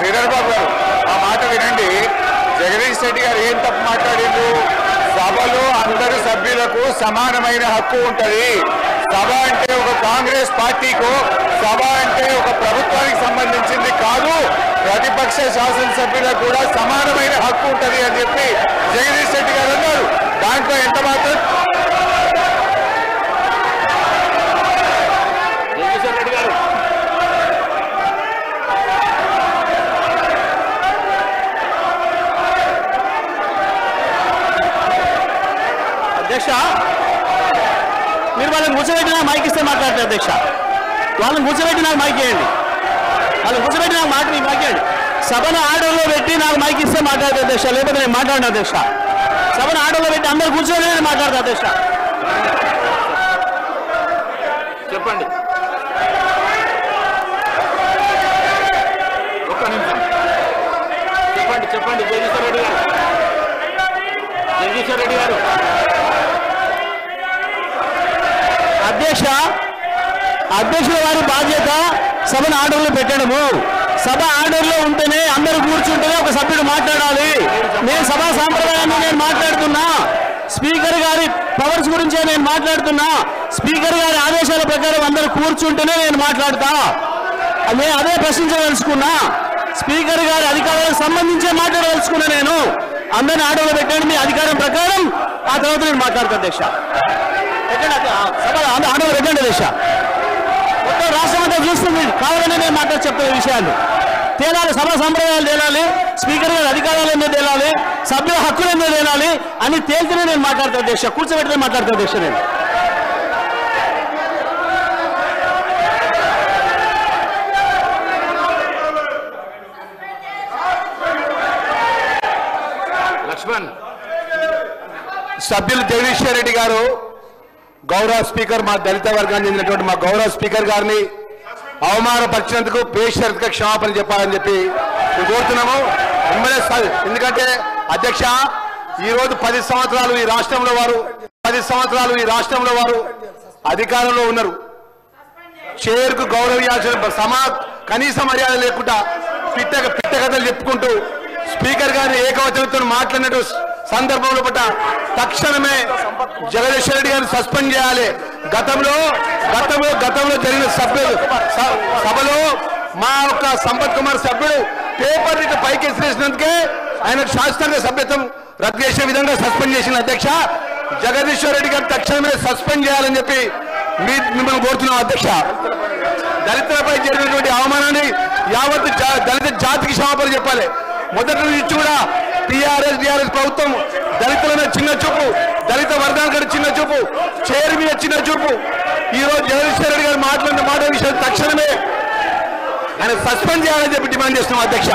శ్రీధర్ బాబు గారు ఆ మాట వినండి. జగదీష్ రెడ్డి గారు ఏం తప్పు మాట్లాడిండ్రు? సభలో అందరు సభ్యులకు సమానమైన హక్కు ఉంటది. సభ అంటే ఒక కాంగ్రెస్ పార్టీకు, సభ అంటే ఒక ప్రభుత్వానికి సంబంధించింది కాదు, ప్రతిపక్ష శాసనసభ్యులకు కూడా సమానమైన హక్కు ఉంటది అని చెప్పి జగదీష్ రెడ్డి గారు అన్నారు. దాంట్లో ఎంత మాత్రం అధ్యక్ష, మీరు వాళ్ళని కూర్చోబెట్టి నాకు మైక్ ఇస్తే మాట్లాడతారు అధ్యక్ష. వాళ్ళని కూర్చోబెట్టి నాకు మైక్ ఇవ్వండి. వాళ్ళని కూర్చోబెట్టి నాకు మైక్ ఇవ్వండి. సభను ఆర్డర్లో పెట్టి నాకు మైక్ ఇస్తే మాట్లాడతారు అధ్యక్ష, లేకపోతే నేను మాట్లాడిన అధ్యక్ష. సభను ఆర్డర్లో పెట్టి అందరు కూర్చోబెట్టి నేను మాట్లాడతా అధ్యక్ష. చెప్పండి. ఒక్క నిమిషం చెప్పండి. చెప్పండి జగదీశ్వర్ రెడ్డి గారు. జగదీశ్వర్ రెడ్డి గారు. అధ్యక్షుల వారి బాధ్యత సభను ఆర్డర్లో పెట్టడము. సభ ఆర్డర్లో ఉంటేనే అందరూ కూర్చుంటేనే ఒక సభ్యుడు మాట్లాడాలి. నేను సభా సాంప్రదాయాన్ని నేను మాట్లాడుతున్నా. స్పీకర్ గారి పవర్స్ గురించే నేను మాట్లాడుతున్నా. స్పీకర్ గారి ఆదేశాల ప్రకారం అందరూ కూర్చుంటేనే నేను మాట్లాడతా. నేను అదే ప్రశ్నించదలుచుకున్నా. స్పీకర్ గారి అధికారాలకు సంబంధించే మాట్లాడదలుచుకున్నా. నేను అందరిని ఆర్డర్లో పెట్టండి మీ అధికారం ప్రకారం, ఆ తర్వాత నేను మాట్లాడతా అధ్యక్ష. సభ ఆర్డర్లో పెట్టండి అధ్యక్ష. మొత్తం రాష్ట్రం అంతా చూస్తుంది. కావాలని నేను మాట్లాడి చెప్తున్న విషయాలు తేలాలి. సభా సంప్రదాయాలు తేలాలి. స్పీకర్ గారి అధికారాలు ఎందుకు తేలాలి, సభ్యుల హక్కులు ఎందుకు తేలాలి అని తేల్తేనే నేను మాట్లాడతా అధ్యక్ష. కూర్చోబెట్టినే మాట్లాడతా అధ్యక్ష. నేను లక్ష్మణ్ సభ్యులు జగదీశ్వర్ రెడ్డి గారు, గౌరవ స్పీకర్, మా దళిత వర్గానికి చెందినటువంటి మా గౌరవ స్పీకర్ గారిని అవమానపరిచినందుకు బేషరతుగా క్షమాపణ చెప్పాలని చెప్పి కోరుతున్నాము. ఎందుకంటే అధ్యక్ష, ఈరోజు 10 సంవత్సరాలు ఈ రాష్ట్రంలో వారు అధికారంలో ఉన్నారు. చైర్కు గౌరవించాల్సిన కనీస మర్యాద లేకుండా పిట్ట కథలు చెప్పుకుంటూ స్పీకర్ గారిని ఏకవచనంతో మాట్లాడినట్టు సందర్భంలో పట్ల తక్షణమే జగదీశ్వర్ రెడ్డి గారిని సస్పెండ్ చేయాలి. గతంలో జరిగిన సభలో మా యొక్క సంపత్ కుమార్ సభ్యుడు పేపర్ ఇటు పైకి ఎసిరేసినందుకే ఆయనకు శాస్త్రీయ సభ్యత్వం రద్దు చేసే విధంగా సస్పెండ్ చేసిన అధ్యక్ష. జగదీశ్వర్ రెడ్డి గారు తక్షణమే సస్పెండ్ చేయాలని చెప్పి మిమ్మల్ని కోరుతున్నాం అధ్యక్ష. దళితులపై జరిగినటువంటి అవమానాన్ని యావత్ దళిత జాతికి క్షమాపణ చెప్పాలి. మొదటి నుంచి కూడా టీఆర్ఎస్ ప్రభుత్వం దళితుల చిన్న చూపు, దళిత వర్గానికి చిన్న చూపు, చైర్ మీద చిన్న చూపు. ఈరోజు జగదీశ్వర్ రెడ్డి గారు మాట్లాడిన మాట విషయం తక్షణమే ఆయన సస్పెండ్ చేయాలని చెప్పి డిమాండ్ చేస్తున్నాం అధ్యక్ష.